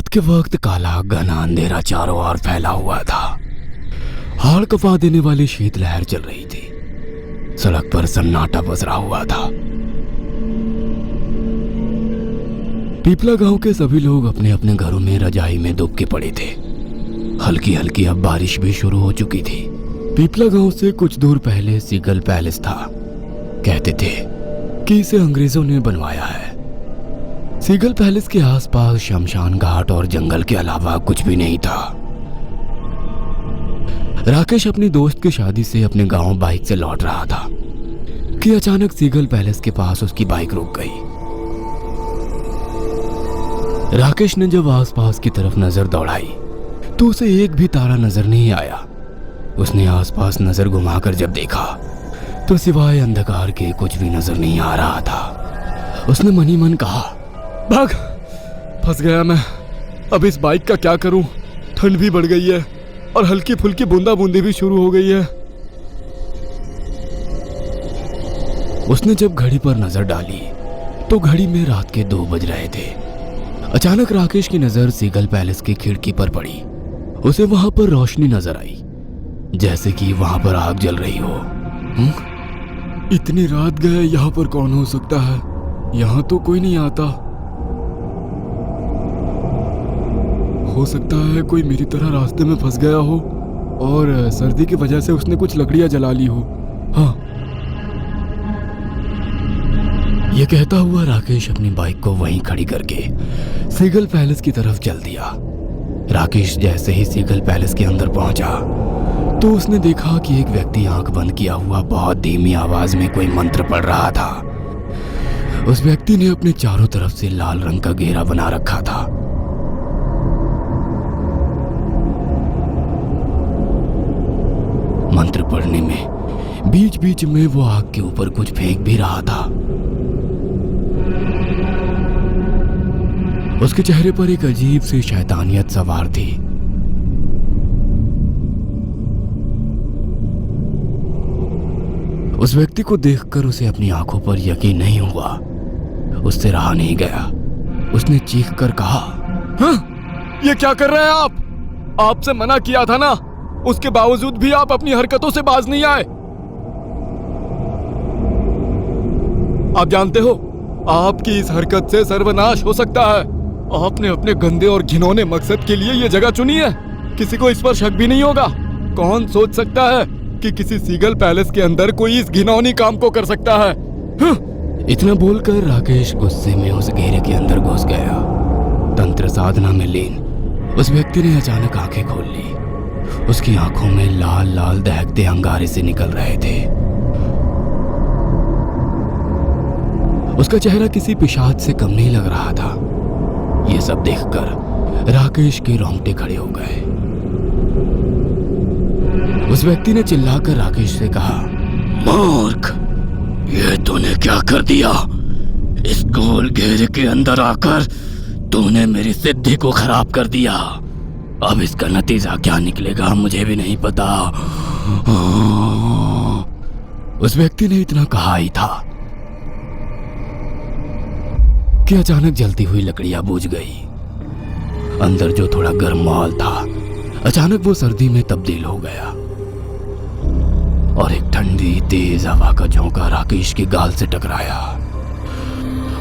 रात के वक्त काला घना अंधेरा चारों ओर फैला हुआ था। हाड़ कपा देने वाली शीतलहर चल रही थी। सड़क पर सन्नाटा पसरा हुआ था। पीपला गांव के सभी लोग अपने अपने घरों में रजाई में दुब के पड़े थे। हल्की हल्की अब बारिश भी शुरू हो चुकी थी। पीपला गांव से कुछ दूर पहले सीगल पैलेस था। कहते थे कि इसे अंग्रेजों ने बनवाया है। सीगल पैलेस के आसपास शमशान घाट और जंगल के अलावा कुछ भी नहीं था। राकेश अपनी दोस्त की शादी से अपने गांव बाइक से लौट रहा था कि अचानक सीगल पैलेस के पास उसकी बाइक रुक गई। राकेश ने जब आसपास की तरफ नजर दौड़ाई तो उसे एक भी तारा नजर नहीं आया। उसने आसपास नजर घुमाकर जब देखा तो सिवाय अंधकार के कुछ भी नजर नहीं आ रहा था। उसने मन ही मन कहा, भाग, फंस गया मैं। अब इस बाइक का क्या करूं? ठंड भी बढ़ गई है और हल्की फुल्की बूंदा बूंदी भी शुरू हो गई है। उसने जब घड़ी पर नजर डाली तो घड़ी में रात के 2 बज रहे थे। अचानक राकेश की नजर सीगल पैलेस की खिड़की पर पड़ी। उसे वहां पर रोशनी नजर आई, जैसे कि वहां पर आग जल रही हो। इतनी रात गए, यहाँ पर कौन हो सकता है? यहाँ तो कोई नहीं आता। हो सकता है कोई मेरी तरह रास्ते में फंस गया हो और सर्दी की वजह से उसने कुछ लकड़ियां जला ली हो। हाँ, यह कहता हुआ राकेश अपनी बाइक को वहीं खड़ी करके सीगल पैलेस की तरफ चल दिया। राकेश जैसे ही सीगल पैलेस के अंदर पहुंचा तो उसने देखा कि एक व्यक्ति आंख बंद किया हुआ बहुत धीमी आवाज में कोई मंत्र पढ़ रहा था। उस व्यक्ति ने अपने चारों तरफ से लाल रंग का घेरा बना रखा था। मंत्र पढ़ने में बीच बीच में वो आग के ऊपर कुछ फेंक भी रहा था। उसके चेहरे पर एक अजीब सी शैतानियत सवार थी। उस व्यक्ति को देखकर उसे अपनी आंखों पर यकीन नहीं हुआ। उससे रहा नहीं गया। उसने चीख कर कहा, हाँ? ये क्या कर रहे हैं आप? आपसे मना किया था ना, उसके बावजूद भी आप अपनी हरकतों से बाज नहीं आए। आप जानते हो आपकी इस हरकत से सर्वनाश हो सकता है। आपने अपने गंदे और घिनौने मकसद के लिए ये जगह चुनी है। किसी को इस पर शक भी नहीं होगा। कौन सोच सकता है कि किसी सीगल पैलेस के अंदर कोई इस घिनौनी काम को कर सकता है? इतना बोलकर राकेश गुस्से में उस घेरे के अंदर घुस गया। तंत्र साधना में लीन उस व्यक्ति ने अचानक आंखें खोल ली। उसकी आंखों में लाल लाल दहकते अंगारे से निकल रहे थे। उसका चेहरा किसी पिशाच से कम नहीं लग रहा था। ये सब देखकर राकेश के रोंगटे खड़े हो गए। उस व्यक्ति ने चिल्लाकर राकेश से कहा, मूर्ख, ये तूने क्या कर दिया? इस गोल घेरे के अंदर आकर तूने मेरी सिद्धि को खराब कर दिया। अब इसका नतीजा क्या निकलेगा मुझे भी नहीं पता। उस व्यक्ति ने इतना कहा ही था कि अचानक जलती हुई लकड़ियां बुझ गई। अंदर जो थोड़ा गर्म माहौल था अचानक वो सर्दी में तब्दील हो गया और एक ठंडी तेज हवा का झोंका राकेश के गाल से टकराया।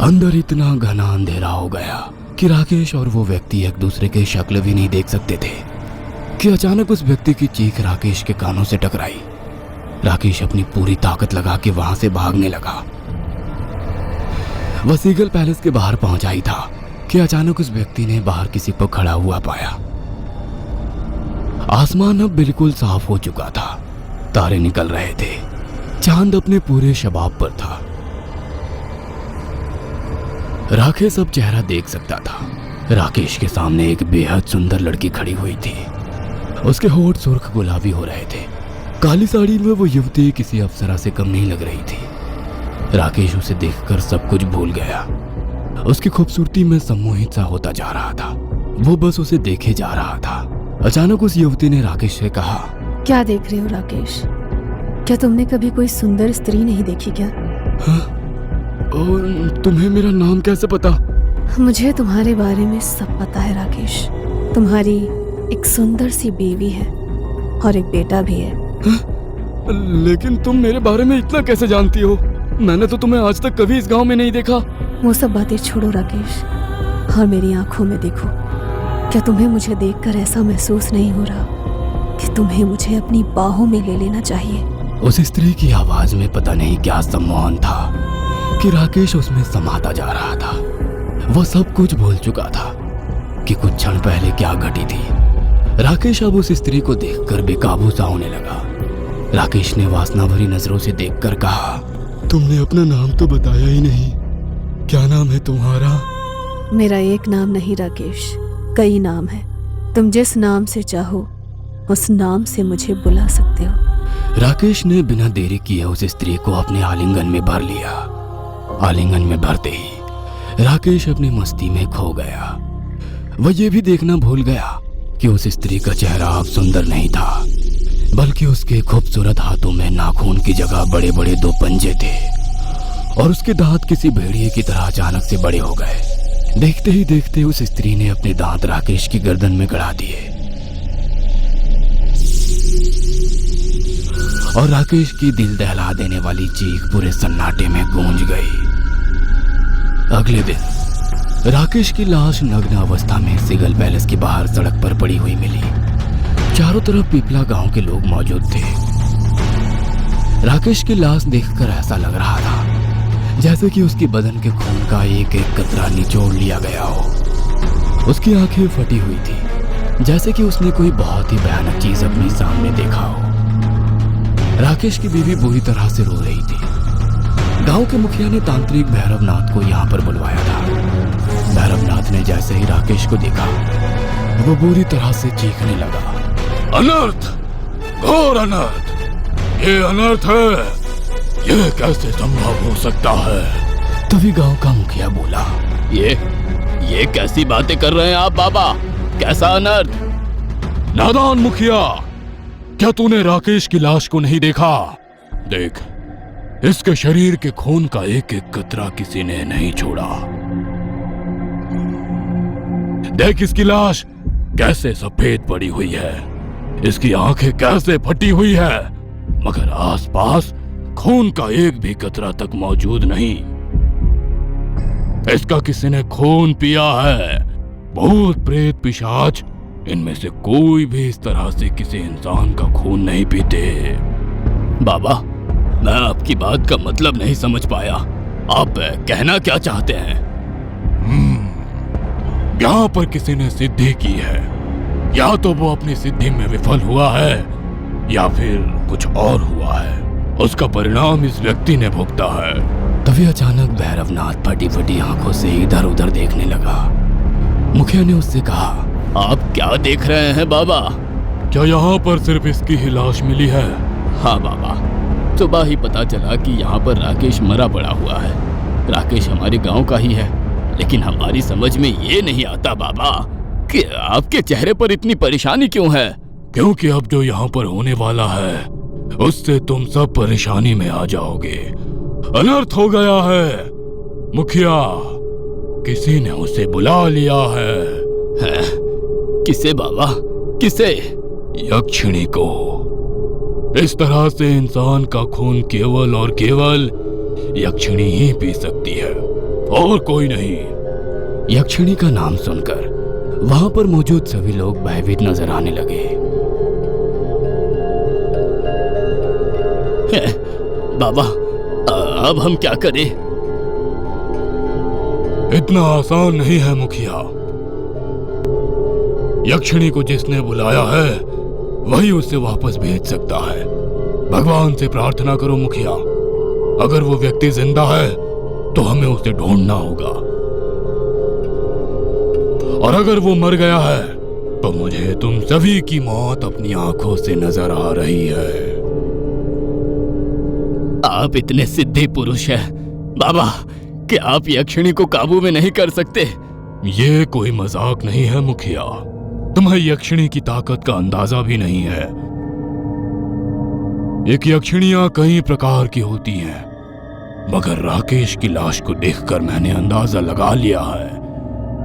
अंदर इतना घना अंधेरा हो गया कि राकेश और वो व्यक्ति एक दूसरे के शक्ल भी नहीं देख सकते थे कि अचानक उस व्यक्ति की चीख राकेश के कानों से टकराई। राकेश अपनी पूरी ताकत लगा के वहां से भागने लगा। वह सीगल पैलेस के बाहर पहुंचा ही था कि अचानक उस व्यक्ति ने बाहर किसी को खड़ा हुआ पाया। आसमान अब बिल्कुल साफ हो चुका था। तारे निकल रहे थे। चांद अपने पूरे शबाब पर था। राकेश अब चेहरा देख सकता था। राकेश के सामने एक बेहद सुंदर लड़की खड़ी हुई थी। उसके होंठ सुर्ख गुलाबी हो रहे थे। काली साड़ी में वो युवती किसी अप्सरा से कम नहीं लग रही थी। राकेश उसे देखकर सब कुछ भूल गया। उसकी खूबसूरती में सम्मोहित सा होता जा रहा था। वो बस उसे देखे जा रहा था। अचानक उस युवती ने राकेश से कहा, क्या देख रहे हो राकेश? क्या तुमने कभी कोई सुंदर स्त्री नहीं देखी क्या? हाँ? और तुम्हें मेरा नाम कैसे पता? मुझे तुम्हारे बारे में सब पता है राकेश। तुम्हारी एक सुंदर सी बीवी है और एक बेटा भी है। लेकिन तुम मेरे बारे में इतना कैसे जानती हो? मैंने तो तुम्हें आज तक कभी इस गांव में नहीं देखा। वो सब बातें छोड़ो राकेश, और मेरी आंखों में देखो। क्या तुम्हें मुझे देखकर ऐसा महसूस नहीं हो रहा कि तुम्हें मुझे अपनी बाहों में ले लेना चाहिए? उस स्त्री की आवाज में पता नहीं क्या सम्मोहन था कि राकेश उसमें समाता जा रहा था। वो सब कुछ भूल चुका था कि कुछ क्षण पहले क्या घटी थी। राकेश अब उस स्त्री को देखकर बेकाबू सा होने लगा। राकेश ने वासना भरी नजरों से देखकर कहा, तुमने अपना नाम तो बताया ही नहीं। क्या नाम है तुम्हारा? मेरा एक नाम नहीं राकेश, कई नाम है। तुम जिस नाम से चाहो उस नाम से मुझे बुला सकते हो। राकेश ने बिना देरी किए उस स्त्री को अपने आलिंगन में भर लिया। आलिंगन में भरते ही राकेश अपनी मस्ती में खो गया। वह ये भी देखना भूल गया कि उस स्त्री का चेहरा अब सुंदर नहीं था, बल्कि उसके खूबसूरत हाथों में नाखून की जगह बड़े बड़े दो पंजे थे और उसके दांत किसी भेड़िए की तरह अचानक से बड़े हो गए। देखते ही देखते उस स्त्री ने अपने दांत राकेश की गर्दन में गड़ा दिए और राकेश की दिल दहला देने वाली चीख पूरे सन्नाटे में गूंज गई। अगले दिन राकेश की लाश नग्न अवस्था में सिगल पैलेस के बाहर सड़क पर पड़ी हुई मिली। चारों तरफ पीपला गांव के लोग मौजूद थे। राकेश की लाश देखकर ऐसा लग रहा था जैसे कि उसकी बदन के खून का एक एक कतरा निचोड़ लिया गया हो। उसकी आंखें फटी हुई थी, जैसे कि उसने कोई बहुत ही भयानक चीज अपने सामने देखा हो। राकेश की बीवी बुरी तरह से रो रही थी। गांव के मुखिया ने तांत्रिक भैरवनाथ को यहाँ पर बुलवाया था। भैरवनाथ ने जैसे ही राकेश को देखा, वो बुरी तरह से चीखने लगा, अनर्थ, घोर अनर्थ, ये अनर्थ है, ये कैसे संभव हो सकता है? तभी गांव का मुखिया बोला, ये कैसी बातें कर रहे हैं आप बाबा? कैसा अनर्थ? नादान मुखिया, क्या तूने राकेश की लाश को नहीं देखा? देख, इसके शरीर के खून का एक एक कतरा किसी ने नहीं छोड़ा। देख इसकी लाश कैसे सफेद पड़ी हुई है, इसकी आंखें कैसे फटी हुई है, मगर आसपास खून का एक भी कतरा तक मौजूद नहीं। इसका किसी ने खून पिया है। भूत प्रेत पिशाच, इनमें से कोई भी इस तरह से किसी इंसान का खून नहीं पीते। बाबा, मैं आपकी बात का मतलब नहीं समझ पाया। आप कहना क्या चाहते हैं? यहाँ पर किसी ने सिद्धि की है। या तो वो अपनी सिद्धि में विफल हुआ है या फिर कुछ और हुआ है। उसका परिणाम इस व्यक्ति ने भुगता है। तभी अचानक भैरवनाथ फटी फटी आंखों से इधर उधर देखने लगा। मुखिया ने उससे कहा, आप क्या देख रहे हैं बाबा? क्या यहाँ पर सिर्फ इसकी ही लाश मिली है? हाँ बाबा, सुबह ही पता चला कि यहाँ पर राकेश मरा पड़ा हुआ है। राकेश हमारे गांव का ही है, लेकिन हमारी समझ में ये नहीं आता बाबा कि आपके चेहरे पर इतनी परेशानी क्यों है? क्योंकि अब जो यहाँ पर होने वाला है उससे तुम सब परेशानी में आ जाओगे। अनर्थ हो गया है मुखिया, किसी ने उसे बुला लिया है। किसे बाबा, किसे? यक्षिणी को। इस तरह से इंसान का खून केवल और केवल यक्षिणी ही पी सकती है और कोई नहीं। यक्षिणी का नाम सुनकर वहां पर मौजूद सभी लोग भयभीत नजर आने लगे। बाबा, अब हम क्या करें? इतना आसान नहीं है मुखिया। यक्षिणी को जिसने बुलाया है वही उसे वापस भेज सकता है। भगवान से प्रार्थना करो मुखिया। अगर वो व्यक्ति जिंदा है तो हमें उसे ढूंढना होगा, और अगर वो मर गया है तो मुझे तुम सभी की मौत अपनी आंखों से नजर आ रही है। आप इतने सिद्धि पुरुष हैं बाबा कि आप यक्षिणी को काबू में नहीं कर सकते। ये कोई मजाक नहीं है मुखिया। तुम्हें यक्षिणी की ताकत का अंदाजा भी नहीं है। एक यक्षिणियां कई प्रकार की होती हैं, मगर राकेश की लाश को देखकर मैंने अंदाजा लगा लिया है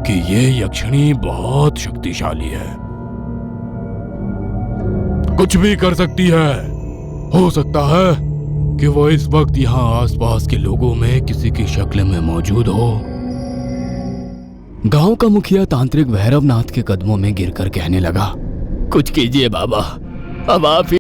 कि ये यक्षिणी बहुत शक्तिशाली है, कुछ भी कर सकती है। हो सकता है कि वो इस वक्त यहाँ आसपास के लोगों में किसी की शक्ल में मौजूद हो। गांव का मुखिया तांत्रिक भैरवनाथ के कदमों में गिरकर कहने लगा, कुछ कीजिए बाबा, अब आप ही